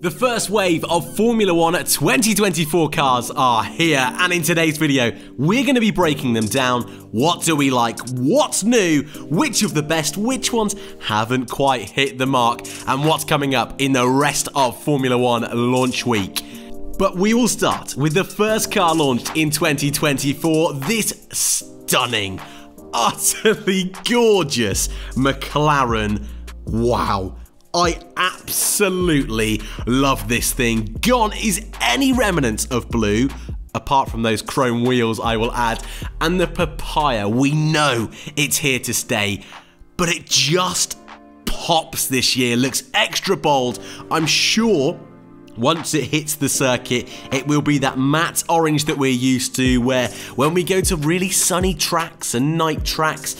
The first wave of Formula 1 2024 cars are here, and in today's video, we're going to be breaking them down. What do we like? What's new? Which of the best? Which ones haven't quite hit the mark? And what's coming up in the rest of Formula 1 launch week? But we will start with the first car launched in 2024, this stunning, utterly gorgeous McLaren. Wow. I absolutely love this thing. Gone is any remnants of blue, apart from those chrome wheels, I will add. And the papaya, we know it's here to stay, but it just pops this year. Looks extra bold. I'm sure once it hits the circuit, it will be that matte orange that we're used to, where when we go to really sunny tracks and night tracks,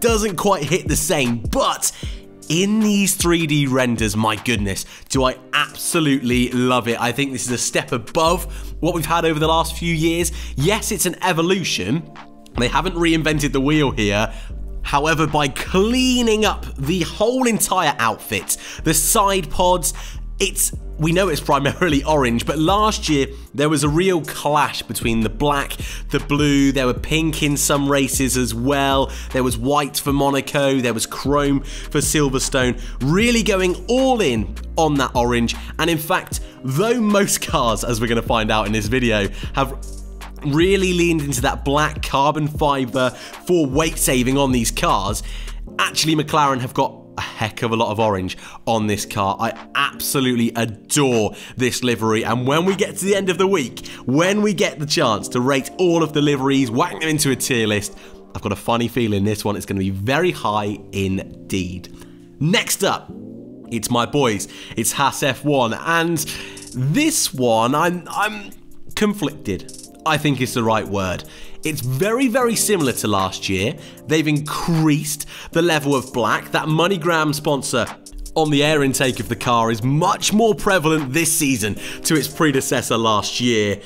doesn't quite hit the same, but in these 3D renders, my goodness, do I absolutely love it. I think this is a step above what we've had over the last few years. Yes, it's an evolution. They haven't reinvented the wheel here. However, by cleaning up the whole entire outfit, the side pods, we know it's primarily orange, but last year there was a real clash between the black, the blue, there were pink in some races as well, there was white for Monaco, there was chrome for Silverstone, really going all in on that orange. And in fact, though most cars, as we're going to find out in this video, have really leaned into that black carbon fiber for weight saving on these cars, actually McLaren have got a heck of a lot of orange on this car. I absolutely adore this livery, and when we get to the end of the week, when we get the chance to rate all of the liveries, whack them into a tier list, I've got a funny feeling this one is going to be very high indeed. Next up, it's my boys. It's Haas F1, and this one I'm conflicted, I think is the right word. It's very, very similar to last year. They've increased the level of black. That MoneyGram sponsor on the air intake of the car is much more prevalent this season to its predecessor last year.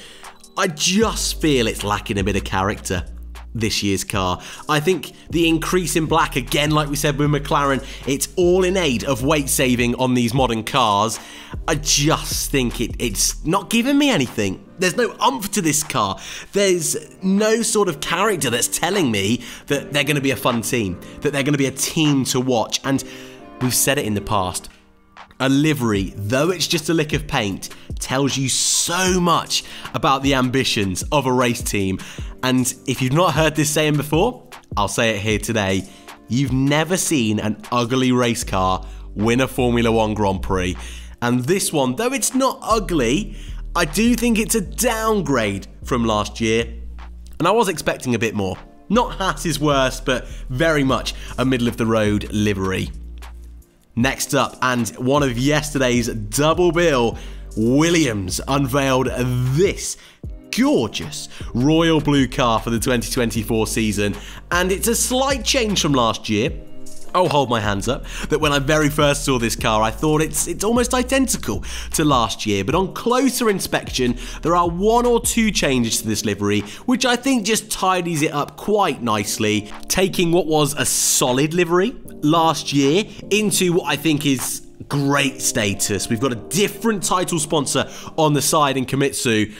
I just feel it's lacking a bit of character, this year's car. I think the increase in black, again, like we said with McLaren, it's all in aid of weight saving on these modern cars. I just think it's not giving me anything. There's no oomph to this car. There's no sort of character that's telling me that they're going to be a fun team, that they're going to be a team to watch. And we've said it in the past, a livery, though it's just a lick of paint, tells you so much about the ambitions of a race team. And if you've not heard this saying before, I'll say it here today. You've never seen an ugly race car win a Formula 1 Grand Prix. And this one, though it's not ugly, I do think it's a downgrade from last year. And I was expecting a bit more. Not Haas's worst, but very much a middle-of-the-road livery. Next up, and one of yesterday's double bill, Williams unveiled this gorgeous royal blue car for the 2024 season, and it's a slight change from last year. I'll hold my hands up that when I very first saw this car, I thought it's almost identical to last year, but on closer inspection, there are one or two changes to this livery, which I think just tidies it up quite nicely, taking what was a solid livery last year into what I think is great status. We've got a different title sponsor on the side in Komatsu.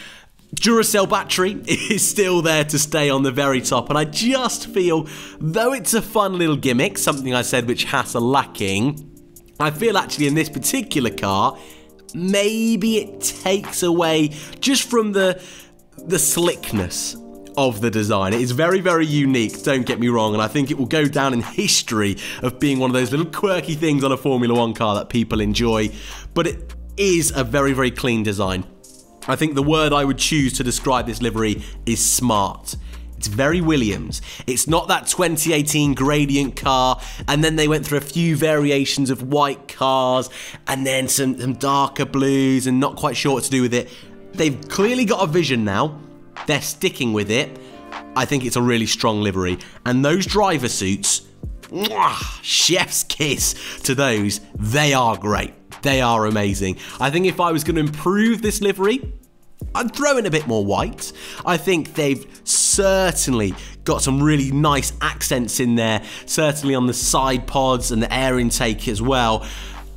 Duracell battery is still there to stay on the very top, and I just feel, though it's a fun little gimmick, something I said which Haas are lacking, I feel actually in this particular car, maybe it takes away just from the slickness of the design. It is very, very unique, don't get me wrong, and I think it will go down in history of being one of those little quirky things on a Formula 1 car that people enjoy, but it is a very, very clean design. I think the word I would choose to describe this livery is smart. It's very Williams. It's not that 2018 gradient car, and then they went through a few variations of white cars, and then some darker blues, and not quite sure what to do with it. They've clearly got a vision now. They're sticking with it. I think it's a really strong livery. And those driver suits, mwah, chef's kiss to those. They are great. They are amazing. I think if I was going to improve this livery, I'd throw in a bit more white. I think they've certainly got some really nice accents in there, certainly on the side pods and the air intake as well.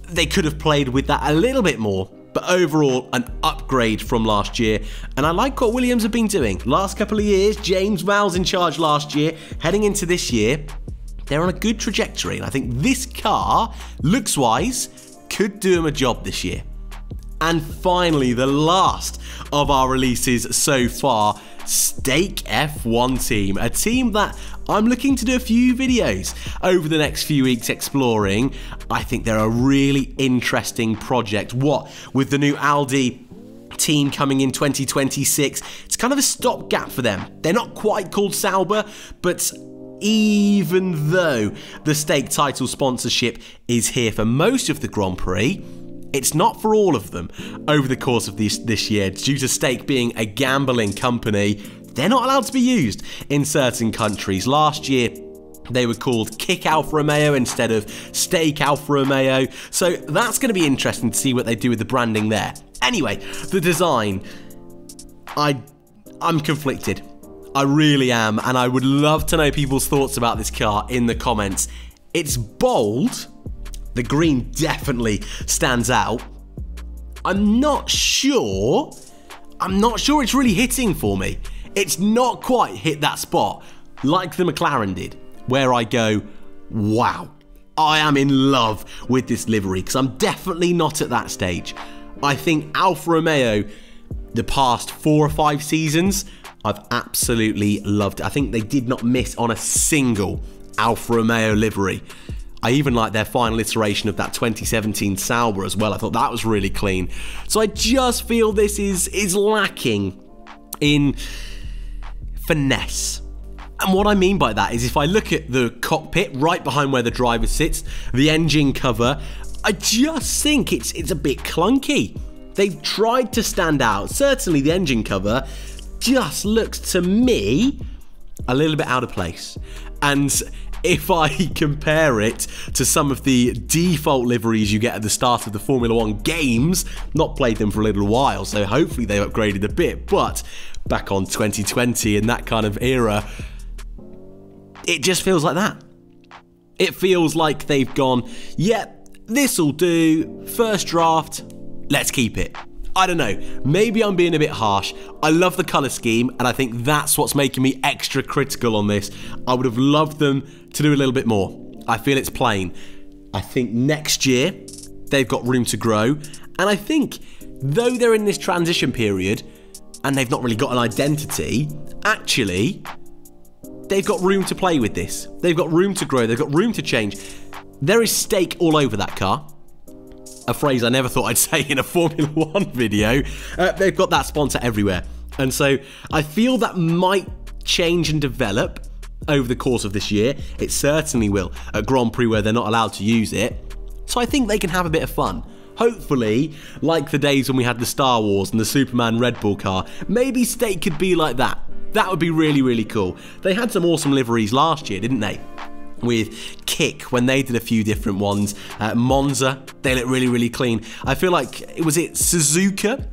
They could have played with that a little bit more but overall an upgrade from last year, and I like what Williams have been doing. Last couple of years, James Vowles in charge last year, heading into this year, they're on a good trajectory, and I think this car, looks-wise, could do them a job this year. And finally, the last of our releases so far, Stake F1 Team, a team that I'm looking to do a few videos over the next few weeks exploring. I think they're a really interesting project. What with the new Audi team coming in 2026, it's kind of a stopgap for them. They're not quite called Sauber, but even though the Stake title sponsorship is here for most of the Grand Prix, it's not for all of them over the course of this year. Due to Stake being a gambling company, they're not allowed to be used in certain countries. Last year, they were called Kick Alfa Romeo instead of Stake Alfa Romeo. So that's going to be interesting to see what they do with the branding there. Anyway, the design, I'm conflicted. I really am, and I would love to know people's thoughts about this car in the comments. It's bold. The green definitely stands out. I'm not sure it's really hitting for me. It's not quite hit that spot like the McLaren did, where I go, wow, I am in love with this livery, because I'm definitely not at that stage. I think Alfa Romeo, the past 4 or 5 seasons, I've absolutely loved it. I think they did not miss on a single Alfa Romeo livery. I even like their final iteration of that 2017 Sauber as well. I thought that was really clean. So I just feel this is lacking in finesse. And what I mean by that is if I look at the cockpit right behind where the driver sits, the engine cover, I just think it's a bit clunky. They've tried to stand out. Certainly the engine cover just looks to me a little bit out of place. And if I compare it to some of the default liveries you get at the start of the Formula 1 games, not played them for a little while, so hopefully they've upgraded a bit, but back on 2020 and that kind of era, it just feels like that. It feels like they've gone, yep, this'll do, first draft, let's keep it. I don't know, maybe I'm being a bit harsh. I love the colour scheme, and I think that's what's making me extra critical on this. I would have loved them to do a little bit more. I feel it's plain. I think next year, they've got room to grow, and I think, though they're in this transition period, and they've not really got an identity, actually, they've got room to play with this. They've got room to grow, they've got room to change. There is Stake all over that car. A phrase I never thought I'd say in a Formula 1 video. They've got that sponsor everywhere. And so I feel that might change and develop over the course of this year. It certainly will at Grand Prix where they're not allowed to use it. So I think they can have a bit of fun. Hopefully, like the days when we had the Star Wars and the Superman Red Bull car, maybe Stake could be like that. That would be really, really cool. They had some awesome liveries last year, didn't they? With Kick, when they did a few different ones. Monza, they look really, really clean. I feel like, was it Suzuka,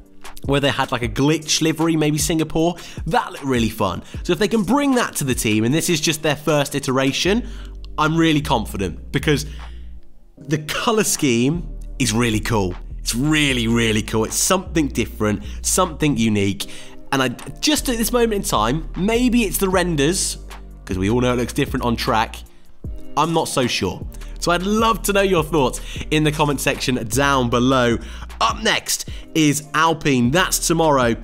where they had like a glitch livery, maybe Singapore? That looked really fun. So if they can bring that to the team, and this is just their first iteration, I'm really confident, because the colour scheme is really cool. It's really, really cool. It's something different, something unique. And I just at this moment in time, maybe it's the renders, because we all know it looks different on track. I'm not so sure. So I'd love to know your thoughts in the comment section down below. Up next is Alpine. That's tomorrow.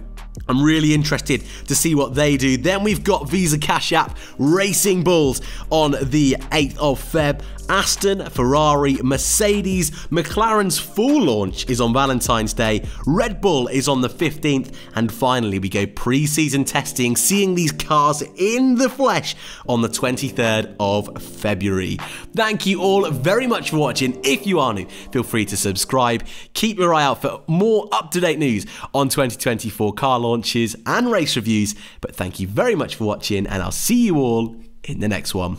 I'm really interested to see what they do. Then we've got Visa Cash App Racing Bulls on the 8th of Feb. Aston, Ferrari, Mercedes, McLaren's full launch is on Valentine's Day. Red Bull is on the 15th. And finally, we go pre-season testing, seeing these cars in the flesh on the 23rd of February. Thank you all very much for watching. If you are new, feel free to subscribe. Keep your eye out for more up-to-date news on 2024 car launches and race reviews. But thank you very much for watching, and I'll see you all in the next one.